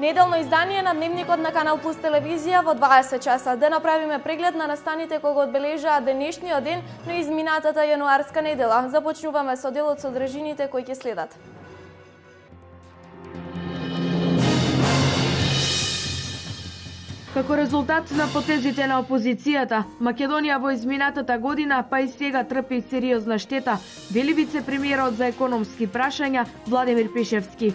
Неделно издание на Дневникот на Канал Плюс телевизија во 20 часа. Да направиме преглед на настаните кои го одбележаа денешниот ден на изминатата јануарска недела. Започнуваме со дел од содржините кои ќе следат. Како резултат на потезите на опозицијата, Македонија во изминатата година, па и сега трпи сериозна штета, вели вице-премиерот за економски прашања Владимир Пешевски.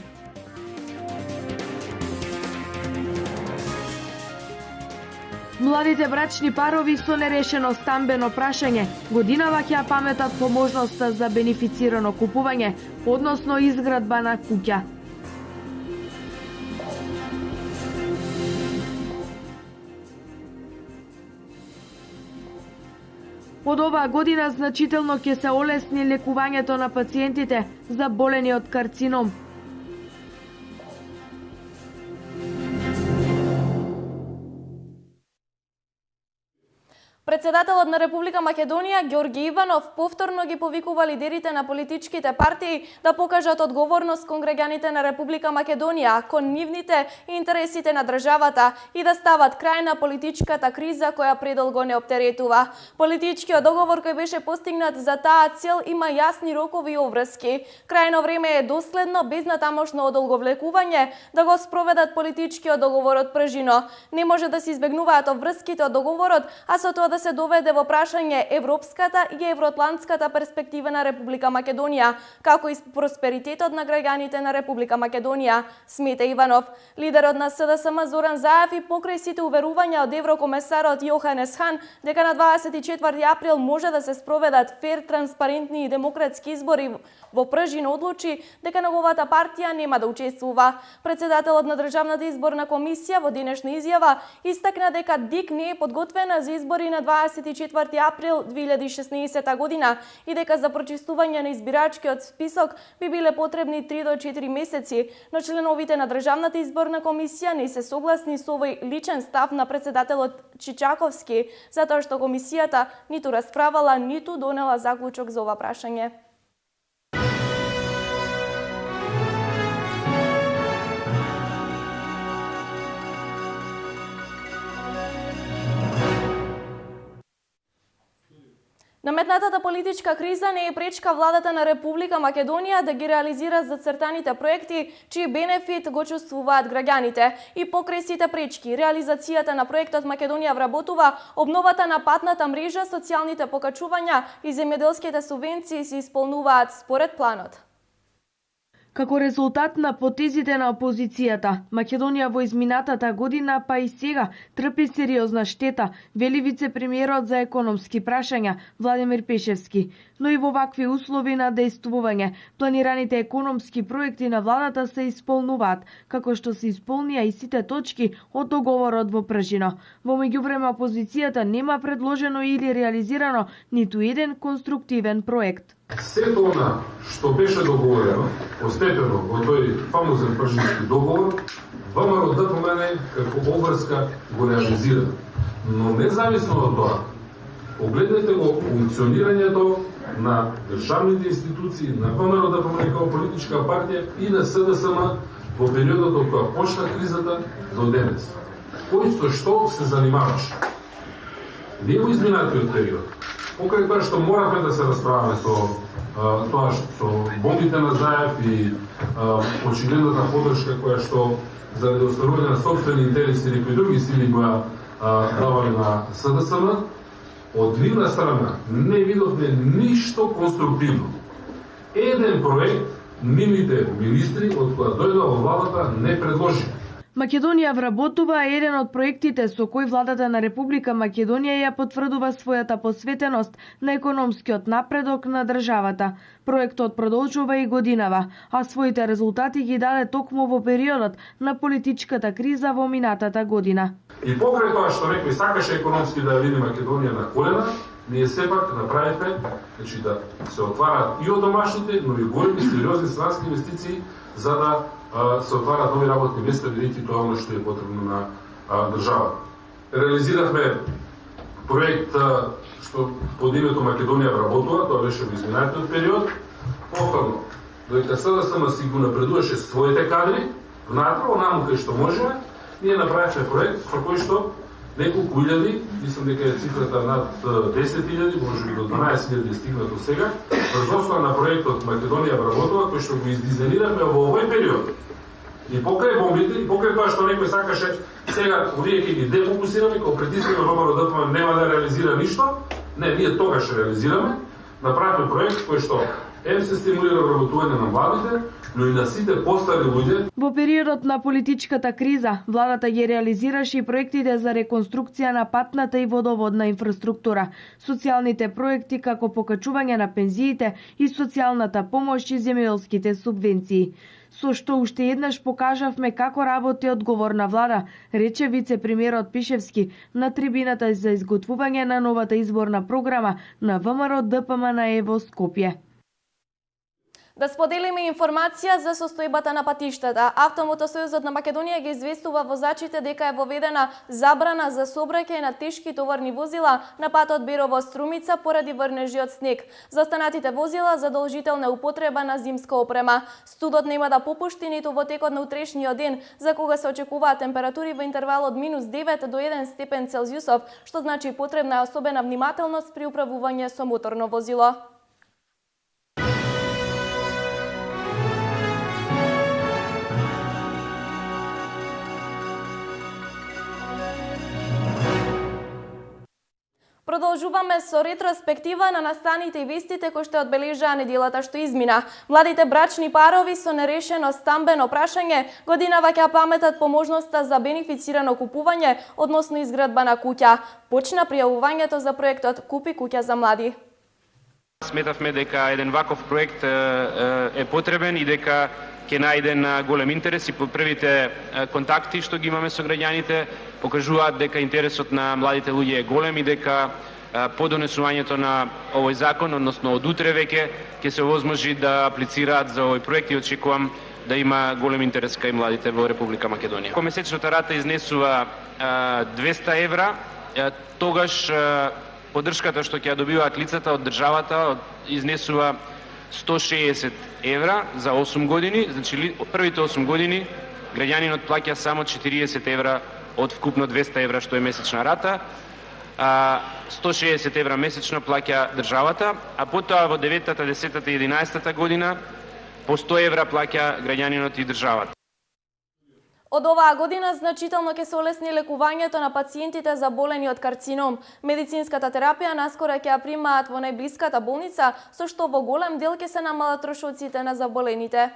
Младите брачни парови со нерешено стамбено прашање годинава ќе паметат по можноста за бенефицирано купување, односно изградба на куќа. Од оваа година значително ќе се олесни лекувањето на пациентите заболени од карцином. Председателот на Република Македонија Ѓорги Иванов повторно ги повикува лидерите на политичките партии да покажат одговорност кон граѓаните на Република Македонија, кон нивните интересите на државата и да стават крај на политичката криза која предолго не оптеретува. Политичкиот договор кој беше постигнат за таа цел има јасни рокови и обврски. Крајно време е доследно, без натамошно одолговлекување, да го спроведат политичкиот договор од пржино. Не може да се избегнуваат обврските од договорот, а со тоа да се доведе во прашање европската и евроатлантската перспектива на Република Македонија, како и просперитетот на граѓаните на Република Македонија, смета Иванов. Лидерот на СДСМ Зоран Заев и покрај сите уверувања од еврокомесарот Јоханес Хан дека на 24 април може да се спроведат фер, транспарентни и демократски избори во пржино одлучи дека неговата партија нема да учествува. Председателот на Државната изборна комисија во денешна изјава истакна дека ДИК не е подготвена за избори на 24 април 2016 година и дека за прочистување на избирачкиот список би биле потребни 3 до 4 месеци, но членовите на Државната изборна комисија не се согласни со овој личен став на председателот Чичаковски, затоа што комисијата ниту расправала, ниту донела заклучок за ова прашање. Наметнатата политичка криза не е пречка владата на Република Македонија да ги реализира зацртаните проекти, чиј бенефит го чувствуваат граѓаните. И покрај сите пречки, реализацијата на проектот Македонија вработува, обновата на патната мрежа, социјалните покачувања и земјоделските субвенции се исполнуваат според планот. Како резултат на потезите на опозицијата, Македонија во изминатата година, па и сега, трпи сериозна штета, вели вице-премиерот за економски прашања Владимир Пешевски. Но и во вакви услови на дејствување, планираните економски проекти на владата се исполнуваат, како што се исполнија и сите точки од договорот во пржино. Во меѓувреме опозицијата нема предложено или реализирано ниту еден конструктивен проект. Сето она што беше договорено, постепено во тој фамозен пржински договор, ВМРО ДПМН како обврска го реализира. Но независно од тоа, погледнете го функционирањето на државните институции, на ВМРО ДПМН како политичка партија и на СДСМ во периодот од кога почна кризата до денес. Кој со што се занимаваше? Не во изминатиот период. Покрај тоа што моравме да се расправаме со тоа со бомбите на Заев и очигледната подршка која што заради остварување на сопствени интереси или кои други сили која давале на СДСМ, од нивна страна не видовме ништо конструктивно. Еден проект нивните министри од која дојдоа во владата не предложи. Македонија вработува еден од проектите со кој владата на Република Македонија ја потврдува својата посветеност на економскиот напредок на државата. Проектот продолжува и годинава, а своите резултати ги даде токму во периодот на политичката криза во минатата година. И покрај тоа што некој сакаше економски да ја види Македонија на колена, ние сепак направивме да се отвараат и од домашните, но и големи сериозни странски инвестиции за да се отварат нови работни места, бидејќи тоа оно што е потребно на државата. Реализиравме проект што под името Македонија вработува, тоа беше во изминатиот период. Повторно, додека СДСМ си го напредуваше своите кадри, внатре, онаму кај што можеме, ние направивме проект со кој што неколку илјади, мислам дека е цифрата над 10.000, може би до 12.000 стигнато сега, врз основа на проектот Македонија вработува, кој што го издизајнираме во овој период. И покрај бомбите, и покрај тоа што некој сакаше, сега овие ќе ги дефокусираме, кога притиснеме ВМРО ДПМН нема да реализира ништо, не, ние тогаш реализираме, направивме проект кој што се стимулира вработување на младите, но и на сите постари луѓе. Во периодот на политичката криза, владата ги реализираше и проектите за реконструкција на патната и водоводна инфраструктура, социјалните проекти како покачување на пензиите и социјалната помош и земјоделските субвенции. Со што уште еднаш покажавме како работи одговорна влада, рече вице-премиерот Пишевски на трибината за изготвување на новата изборна програма на ВМРО ДПМН во Скопје. Да споделиме информација за состојбата на патиштата. Автомотосојузот на Македонија ги известува возачите дека е воведена забрана за сообраќај на тешки товарни возила на патот Берово-Струмица поради врнежи снег. За останатите возила задолжителна употреба на зимска опрема. Студот нема да попушти ниту во текот на утрешниот ден, за кога се очекуваат температури во интервал од -9 до 1 степен Целзиусов, што значи потребна е особена внимателност при управување со моторно возило. Продолжуваме со ретроспектива на настаните и вестите кои што одбележаа неделата што измина. Младите брачни парови со нерешено стамбено прашање годинава ќе паметат по можноста за бенефицирано купување, односно изградба на куќа. Почна пријавувањето за проектот Купи куќа за млади. Сметавме дека еден ваков проект е потребен и дека ќе најден голем интерес и по првите контакти што ги имаме со граѓаните покажуваат дека интересот на младите луѓе е голем и дека по донесувањето на овој закон, односно од утре веќе ќе се овозможи да аплицираат за овој проект и очекувам да има голем интерес кај младите во Република Македонија. Месечната рата изнесува 200 евра, тогаш поддршката што ќе ја добиваат лицата од државата изнесува 160 евра за 8 години, значи првите 8 години граѓанинот плаќа само 40 евра од вкупно 200 евра што е месечна рата, 160 евра месечно плаќа државата, а потоа во 9-та, 10-та и 11-та година по 100 евра плаќа граѓанинот и државата. Од оваа година значително ќе се олесни лекувањето на пациентите заболени од карцином. Медицинската терапија наскоро ќе ја примаат во најблиската болница, со што во голем дел ќе се намалат трошоците на заболените.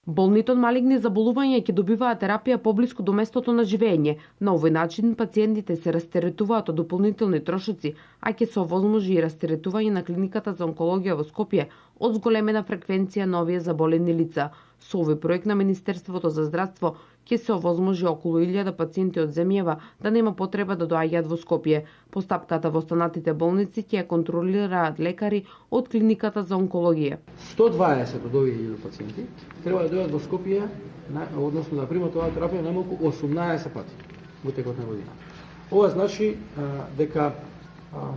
Болните од малигни заболувања ќе добиваат терапија поблиску до местото на живење. На овој начин пациентите се растеретуваат од дополнителни трошоци, а ќе се овозможи и растеретување на клиниката за онкологија во Скопје од зголемена фреквенција на овие заболени лица. Со овој проект на Министерството за здравство ќе се овозможи околу 1000 пациенти од земјава да нема потреба да доаѓаат во Скопје. Постапката во останатите болници ќе ја контролираат лекари од клиниката за онкологија. 120 од овие 1000 пациенти треба да дојдат во Скопје, односно да примат оваа терапија најмалку 18 пати во текот на година. Ова значи дека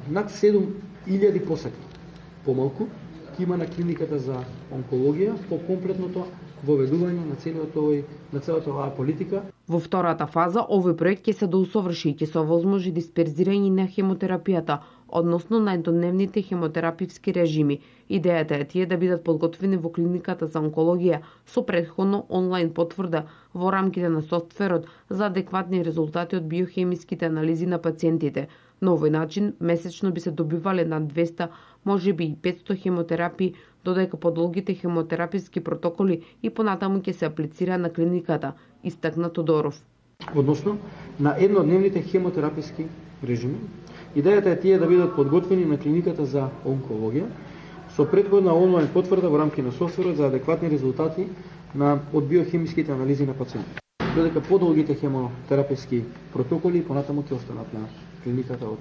над 7000 посети помалку ќе има на клиниката за онкологија по комплетното воведување на целата оваа политика. Во втората фаза овој проект ќе се доусоврши и ќе се овозможи дисперзирање на хемотерапијата, односно најдневните хемотерапивски режими. Идејата е тие да бидат подготвени во клиниката за онкологија со претходно онлайн потврда во рамките на софтверот за адекватни резултати од биохемиските анализи на пациентите. На овој начин месечно би се добивале над 200, можеби и 500 хемотерапии, додека подолгите хемотераписки протоколи и понатаму ќе се аплицира на клиниката, истакна Тодоров. Односно, на еднодневните хемотераписки режими, идејата е тие да бидат подготвени на клиниката за онкологија со претходна онлайн потврда во рамки на софтверот за адекватни резултати од биохемиските анализи на пациентите. Додека подолгите хемотераписки протоколи понатаму ќе останат на клиниката од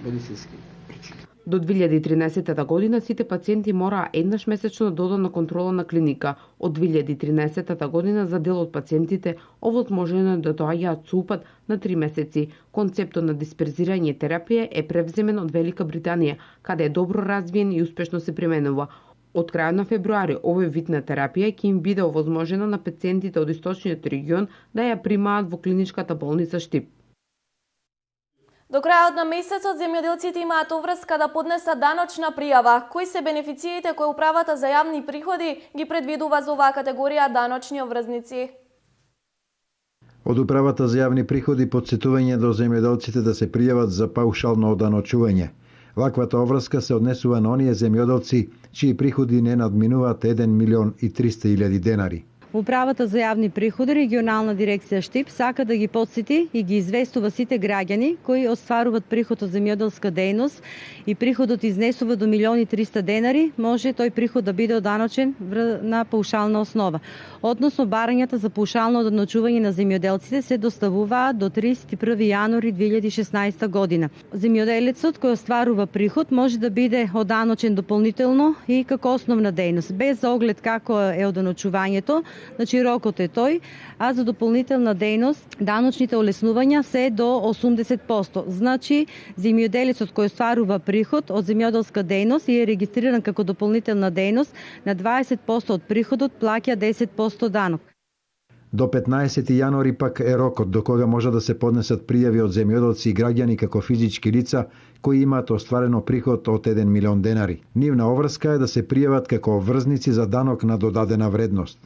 медицински причини. До 2013 година сите пациенти мораа еднаш месечно да додат на контрола на клиника. Од 2013 година за дел од пациентите овозможено е да доаѓаат со упат на 3 месеци. Концептот на дисперзирање терапија е превземен од Велика Британија, каде е добро развиен и успешно се применува. Од крајот на февруари овој вид на терапија ќе им биде овозможено на пациентите од источниот регион да ја примаат во клиничката болница Штип. До крајот на месецот земјоделците имаат обврска да поднесат даночна пријава. Кои се бенефициите кои управата за јавни приходи ги предвидува за оваа категорија даночни обврзници? Од управата за јавни приходи потсетување до земјоделците да се пријават за паушално оданочување. Ваквата обврска се однесува на оние земјоделци чии приходи не надминуваат 1.300.000 денари. Управата за јавни приходи, регионална дирекција Штип, сака да ги потсети и ги известува сите граѓани кои остваруваат приход од земјоделска дејност и приходот изнесува до 1.300.000 денари, може тој приход да биде оданочен на паушална основа. Односно, барањата за паушално оданочување на земјоделците се доставуваат до 31 јануари 2016 година. Земјоделецот кој остварува приход може да биде оданочен дополнително и како основна дејност, без оглед како е оданочувањето. Значи рокот е тој, а за дополнителна дејност даночните олеснувања се до 80%. Значи земјоделецот кој остварува приход од земјоделска дејност и е регистриран како дополнителна дејност, на 20% од приходот плаќа 10% данок. До 15 јануари пак е рокот до кога може да се поднесат пријави од земјоделци и граѓани како физички лица кои имаат остварено приход од 1 милион денари. Нивна обврска е да се пријават како обврзници за данок на додадена вредност.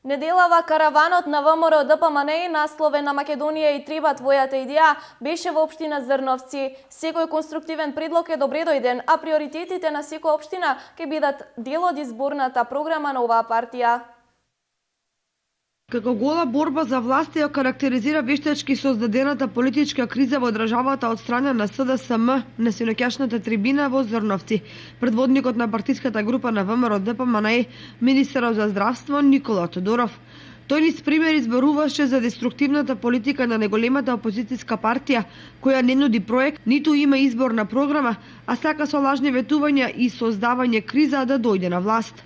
Неделава караванот на ВМРО ДПМНЕ насловен на Македонија и треба твојата идеја беше во општина Зрновци. Секој конструктивен предлог е добре дојден, а приоритетите на секоја општина ќе бидат дел од изборната програма на оваа партија. Како гола борба за власт ја карактеризира вештачки создадената политичка криза во државата од страна на СДСМ на синоќашната трибина во Зрновци. Предводникот на партиската група на ВМРО ДПМНЕ, министерот за здравство Никола Тодоров. Тој низ пример изборуваше за деструктивната политика на неголемата опозицијска партија, која не нуди проект, ниту има изборна програма, а сака со лажни ветувања и создавање криза да дојде на власт.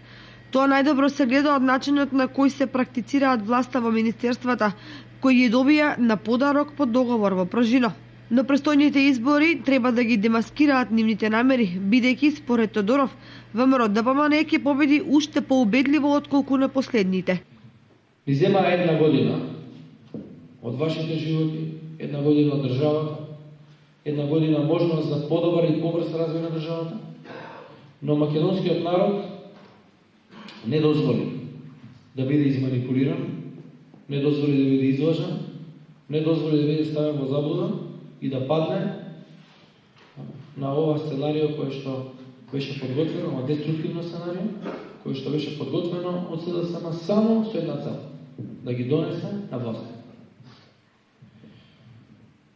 Тоа најдобро се гледа од начинот на кој се практицираат власта во министерствата, кој ги добија на подарок под договор во Пржино. Но престојните избори треба да ги демаскираат нивните намери, бидејќи според Тодоров, ВМРО ДПМНЕ ќе победи уште поубедливо отколку на последните. Ви зема една година од вашите животи, една година од државата, една година можност за подобар и побрз развој на државата, но македонскиот народ не дозволи да биде изманипулиран, не дозволи да биде излажан, не дозволи да биде ставен во заблуда и да падне на ова сценарио кое што беше подготвено, ова деструктивно сценарио, кое што беше подготвено од СДСМ само со една цел, да ги донесе на власт.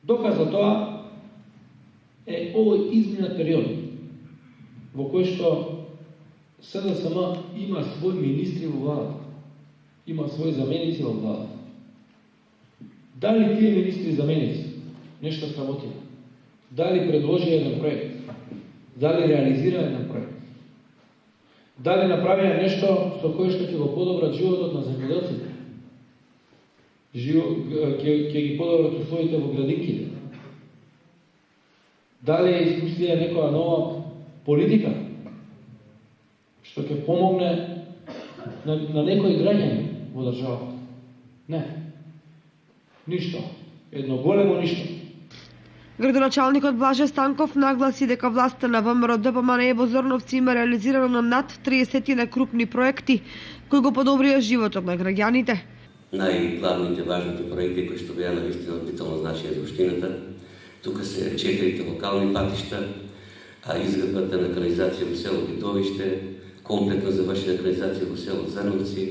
Доказ за тоа е овој изминат период во кој што СДСМ има своји министри во владата, има своји заменици во владата. Дали тие министри и заменици нешто сработија? Дали предложија еден проект? Дали реализира еден проект? Дали направија нешто со кое што ќе го подобрат животот на земјоделците? Ќе ги подобрат условите во градинките? Дали измислија некоја нова политика што ќе помогне на некои граѓани во државата? Не. Ништо. Едно големо ништо. Градоначалникот Блаже Станков нагласи дека власта на ВМРО ДПМНЕ во Зрновци има реализирано над 30 на крупни проекти кои го подобрија животот на граѓаните. Најглавните важните проекти кои што беа навистина од витално значење за општината, тука се 4 локални патишта, а изградбата на канализација во село Витовиште, комплетно завршена канализација во село Зрновци,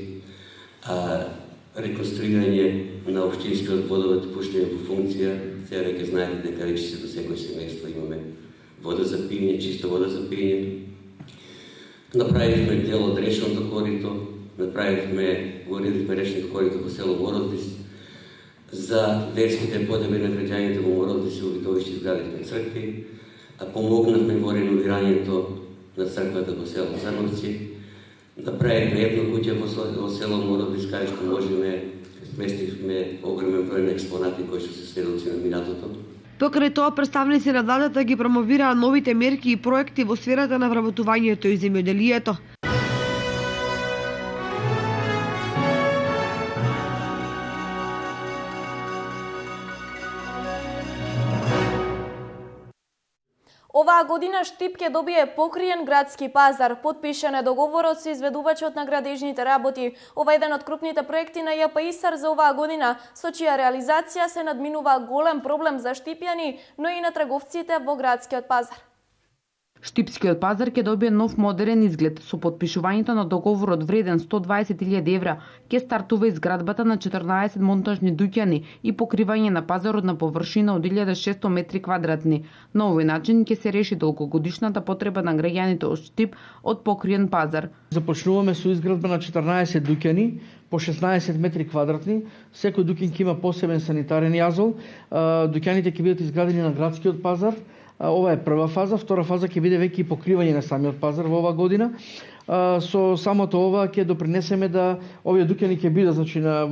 реконструирање на општинскиот водовод, пуштање во функција. Сега веќе знаете дека речиси до секој семејство имаме вода за пиење, чиста вода за пиење. Направивме дел од речното корито, уредивме речното корито во село Мородис. За верските потреби на граѓаните во Мородис и во Витовиште изградивме цркви, помогнавме во реновирањето на црквата во село Зрновци. Направивме една куќа во село Мородис, каде што можеме, сместивме огромен број на експонати кои што се сведоци на минатото. Покрај тоа, представници на владата ги промовираа новите мерки и проекти во сферата на вработувањето и земјоделието. Оваа година Штип ќе добие покриен градски пазар. Потпишан е договорот со изведувачот на градежните работи. Ова е еден од крупните проекти на ЈП Исар за оваа година, со чија реализација се надминува голем проблем за штипјани, но и на трговците во градскиот пазар. Штипскиот пазар ќе добие нов модерен изглед. Со потпишувањето на договорот вреден 120.000 евра ќе стартува изградбата на 14 монтажни дуќани и покривање на пазарот на површина од 1600 метри квадратни. На овој начин ќе се реши долгогодишната потреба на граѓаните од Штип од покриен пазар. Започнуваме со изградба на 14 дуќани по 16 метри квадратни. Секој дуќан ќе има посебен санитарен јазол. Дуќаните ќе бидат изградени на градскиот пазар. Ова е прва фаза, втора фаза ќе биде веќе и покривање на самиот пазар во оваа година. Со самото ова ќе допринесеме да овие дуќани ќе бидат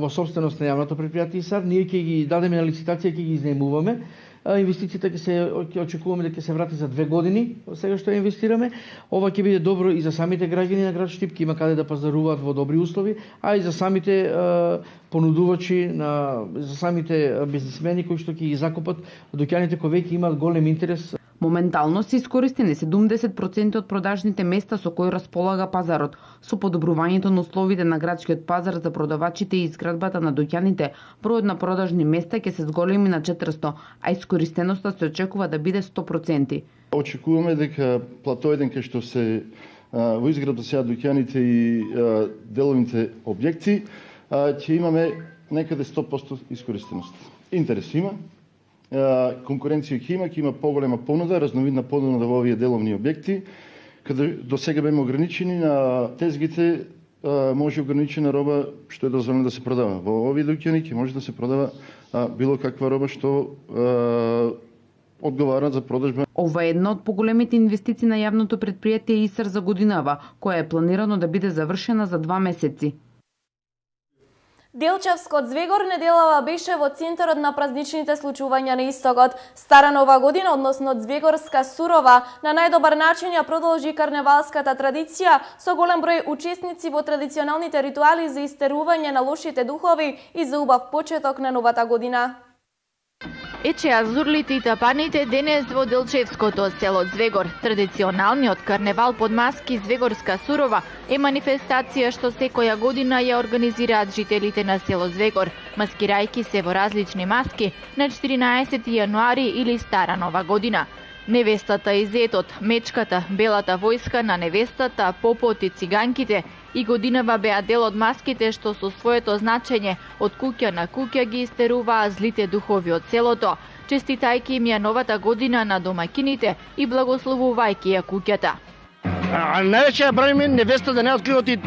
во собственост на јавното претпријатие Исар. Ние ќе ги дадеме на лицитација, ќе ги изнаемуваме. Инвестицијата ќе очекуваме дека ќе се врати за 2 години, сега што инвестираме. Ова ќе биде добро и за самите граѓани на град Штип, ќе има каде да пазаруваат во добри услови, а и за самите понудувачи, за самите бизнисмени кои што ќе ги закупат дуќаните кои веќе имаат голем интерес. Моментално се искористени 70% од продажните места со кои располага пазарот. Со подобрувањето на условите на градскиот пазар за продавачите и изградбата на дуќаните, бројот на продажни места ќе се зголеми на 400, а искористеноста се очекува да биде 100%. Очекуваме дека платоиден кај што се во изградба сега дуќаните и деловните објекти, ќе имаме некаде 100% искористеност. Интерес има. Конкуренција ќе има поголема понуда, разновидна понуда во овие деловни објекти, каде до сега беме ограничени на тезгите, може ограничена роба што е дозволено да се продава. Во овие дуќани ќе може да се продава било каква роба што одговара за продажба. Ова е една од поголемите инвестиции на јавното претпријатие Исар за годинава, која е планирано да биде завршена за 2 месеци. Делчевскот Звегор неделава беше во центарот на празничните случувања на истокот. Стара нова година, односно Звегорска Сурова, на најдобар начин ја продолжи карневалската традиција со голем број учесници во традиционалните ритуали за истерување на лошите духови и за убав почеток на новата година. Ечеа зурлите и тапаните денес во Делчевското село Звегор. Традиционалниот карневал под маски Звегорска Сурова е манифестација што секоја година ја организираат жителите на село Звегор, маскирајки се во различни маски на 14 јануари или Стара нова година. Невестата и зетот, мечката, белата војска на невестата, попот и циганките и годинава беа дел од маските што со своето значење од куќа на куќа ги истеруваа злите духови од селото, честитајки им ја новата година на домакините и благословувајки ја куќата. Највеќе ја браниме невеста да не откриват и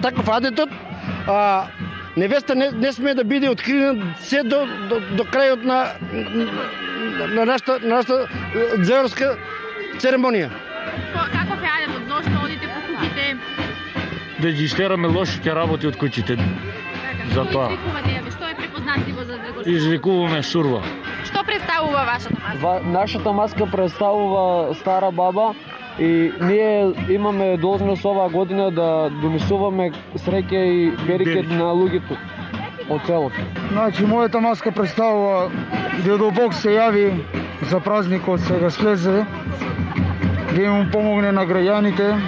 таков адетот. Невеста не смее да биде откриена се до крајот на нашата звегорска церемонија. Каков е адетот? Зошто одите по куќите? Да ги истераме лошите работи од куќите. За тоа. Што е препознатливо за Звегорска? Извикуваме сурва. Што представува вашата маска? Нашата маска представува стара баба и ние имаме должност оваа година да донесуваме среќа и берекет на луѓето од селото. Значи, мојата маска представува Дедо Бог се јави за празникот, сега слезе, да им помогне на граѓаните,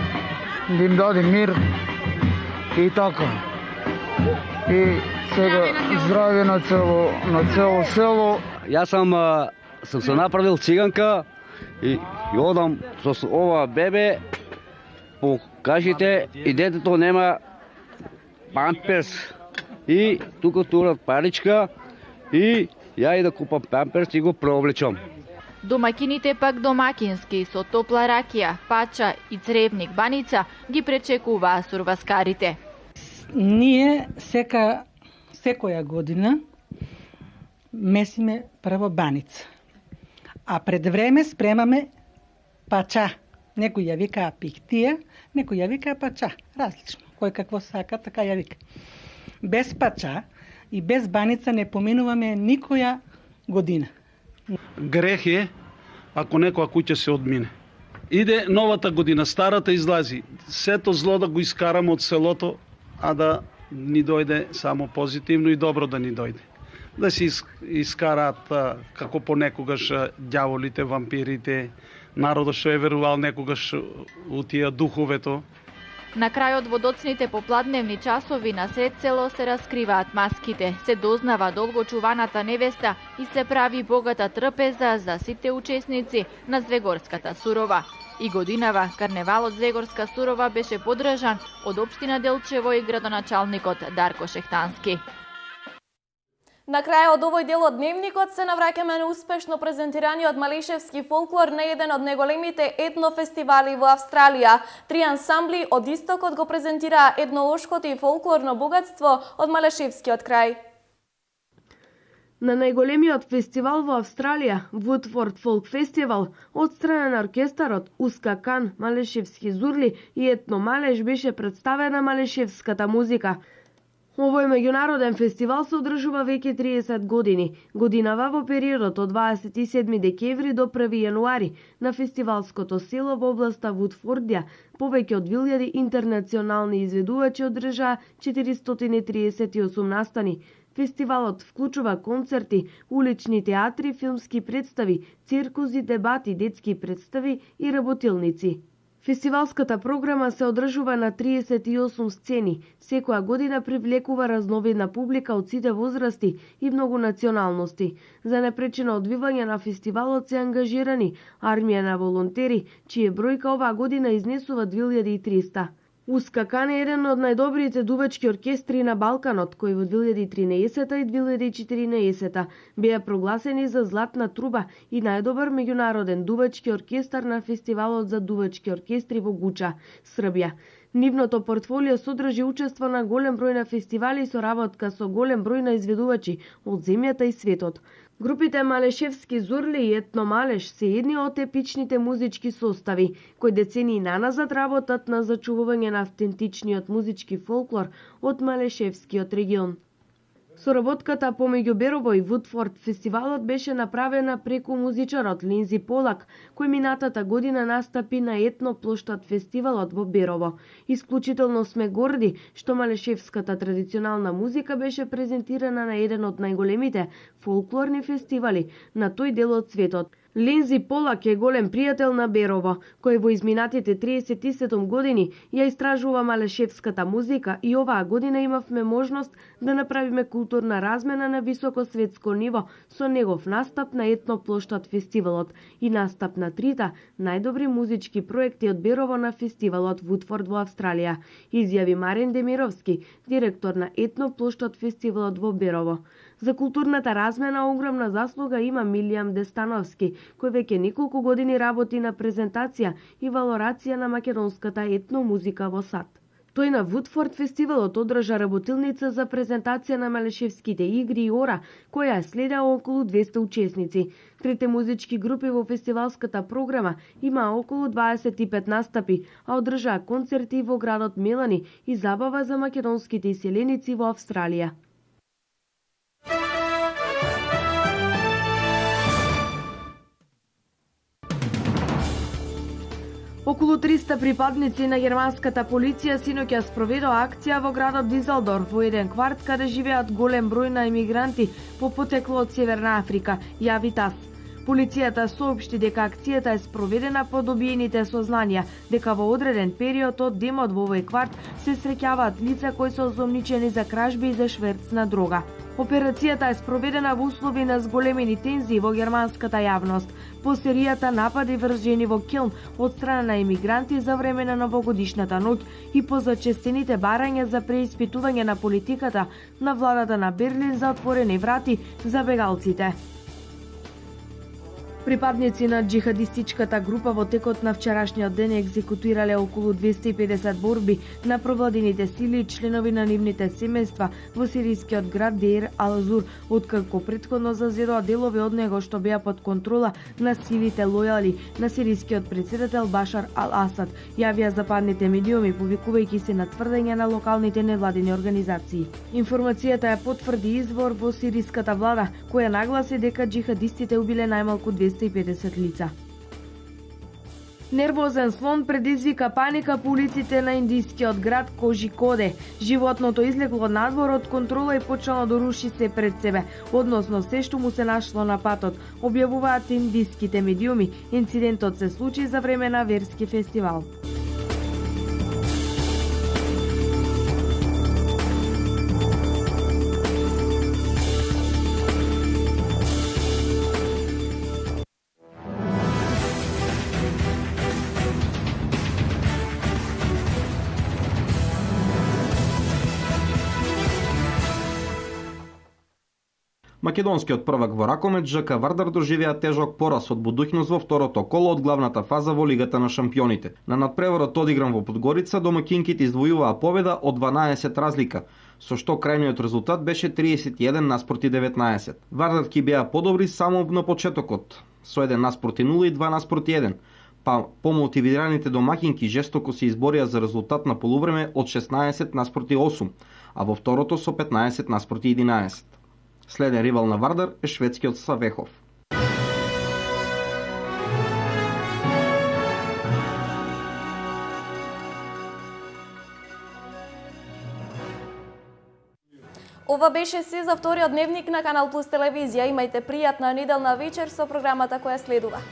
да им даде мир и така. И сега здравје на цело село. Јас сам се направил циганка и одам со ова бебе по кажите и детето нема памперс. И тука турат паричка и ја и да купам памперс и го преоблечам. Домакините пак домакински со топла ракија, пача и цревник баница ги пречекуваа сурваскарите. Ние секоја година месиме прво баница, а пред време спремаме пача. Некој ја викаа пихтија, некој ја викаа пача, различно. Кој какво сака, така ја вика. Без пача и без баница не поминуваме никоја година. Грех е ако некоја куќа се одмине. Иде новата година, старата излази. Сето зло да го искараме од селото, а да ни дојде само позитивно и добро да ни дојде. Да се искараат како понекогаш ѓаволите, вампирите, народот што е верувал некогаш у тие духовето. На крајот во доцните попладневни часови на сред село се раскриваат маските, се дознава долгочуваната невеста и се прави богата трпеза за сите учесници на Звегорската сурова. И годинава карневалот Звегорска сурова беше подржан од општина Делчево и градоначалникот Дарко Шехтански. На крај од овој дел од дневникот се навраќаме на успешно презентираниот малешевски фолклор на еден од најголемите етнофестивали во Австралија. 3 ансамбли од истокот го презентираа етнолошкото и фолклорно богатство од малешевскиот крај. На најголемиот фестивал во Австралија, Woodford Folk Festival, од страна на оркестарот Ускакан, малешевски зурли и етно малеш беше представена малешевската музика. Овој меѓународен фестивал се одржува веќе 30 години. Годинава во периодот од 27 декември до 1 јануари на фестивалското село во областа Вудфордија повеќе од 1000 интернационални изведувачи одржаа 438 настани. Фестивалот вклучува концерти, улични театри, филмски представи, циркузи, дебати, детски представи и работилници. Фестивалската програма се одржува на 38 сцени. Секоја година привлекува разновидна публика од сите возрасти и многу националности. За непречено одвивање на фестивалот се ангажирани армија на волонтери, чија бројка оваа година изнесува 2300. Ускакан е еден од најдобрите дувачки оркестри на Балканот, кои во 2013 и 2014 беа прогласени за Златна труба и најдобар меѓународен дувачки оркестар на фестивалот за дувачки оркестри во Гуча, Србија. Нивното портфолио содржи учество на голем број на фестивали со работка со голем број на изведувачи од земјата и светот. Групите Малешевски зурли и Етно Малеш се едни од епичните музички состави, кои децении наназад работат на зачувување на автентичниот музички фолклор од Малешевскиот регион. Соработката помеѓу Берово и Вудфорд фестивалот беше направена преку музичарот Линзи Полак, кој минатата година настапи на етно плоштад фестивалот во Берово. Исклучително сме горди што малешевската традиционална музика беше презентирана на еден од најголемите фолклорни фестивали на тој дел од светот. Линзи Полак е голем пријател на Берово, кој во изминатите 37 години ја истражува малешевската музика и оваа година имавме можност да направиме културна размена на високо светско ниво со негов настап на етно плоштад фестивалот и настап на трите најдобри музички проекти од Берово на фестивалот Вудфорд во Австралија, изјави Марин Демировски, директор на етно плоштад фестивалот во Берово. За културната размена огромна заслуга има Милијам Дестановски, кој веќе неколку години работи на презентација и валорација на македонската етно музика во САД. Тој на Вудфорд фестивалот одржа работилница за презентација на малешевските игри и ора, која следа околу 200 учесници. Трите музички групи во фестивалската програма има околу 25 настапи, а одржаа концерти во градот Мелани и забава за македонските иселеници во Австралија. Околу 300 припадници на германската полиција синоќа спроведоа акција во градот Дизелдорф, во еден кварт каде живеат голем број на емигранти по потекло од Северна Африка, јави ТАС. Полицијата соопшти дека акцијата е спроведена по добиените сознанија дека во одреден период од демот во овој кварт се среќаваат лица кои се осомничени за кражби и за шверц на дрога. Операцијата е спроведена во услови на зголемени тензии во германската јавност, по серијата напади вржени во Келн од страна на емигранти за време на новогодишната ноќ и по зачестените барања за преиспитување на политиката на владата на Берлин за отворени врати за бегалците. Припадници на джихадистичката група во текот на вчерашниот ден екзекутирале околу 250 борби на провладените сили и членови на нивните семејства во сирискиот град Дейр ал-Зур, откако претходно зазедоа делови од него што беа под контрола на силите лојали на сирискиот председател Башар ал-Асад, јавија западните медиуми, повикувајќи се на тврдење на локалните невладини организации. Информацијата ја потврди извор во сириската влада, која нагласи дека джихадистите убиле најмалку 250 лица. Нервозен слон предизвика паника по улиците на индискиот град Кожикоде. Животното излегло надвор од контрола и почнало да руши се пред себе, односно се што му се нашло на патот, објавуваат индиските медиуми. Инцидентот се случи за време на верски фестивал. Македонскиот првак во ракомет ЖК Вардар доживеа тежок пораз од будуќност во второто коло од главната фаза во Лигата на шампионите. На надпреварот одигран во Подгорица, домаќинките издвојуваа победа од 12 разлика, со што крајниот резултат беше 31 наспроти 19. Вардарки беа подобри само на почетокот, со 1 наспроти 0 и 2 наспроти 1. Па помотивираните домаќинки жестоко се изборија за резултат на полувреме од 16 наспроти 8, а во второто со 15 наспроти 11. Следен ривал на Вардар е шведскиот Савехов. Ова беше се за вториот дневник на Канал Плюс телевизија. Имајте пријатна неделна вечер со програмата која следува.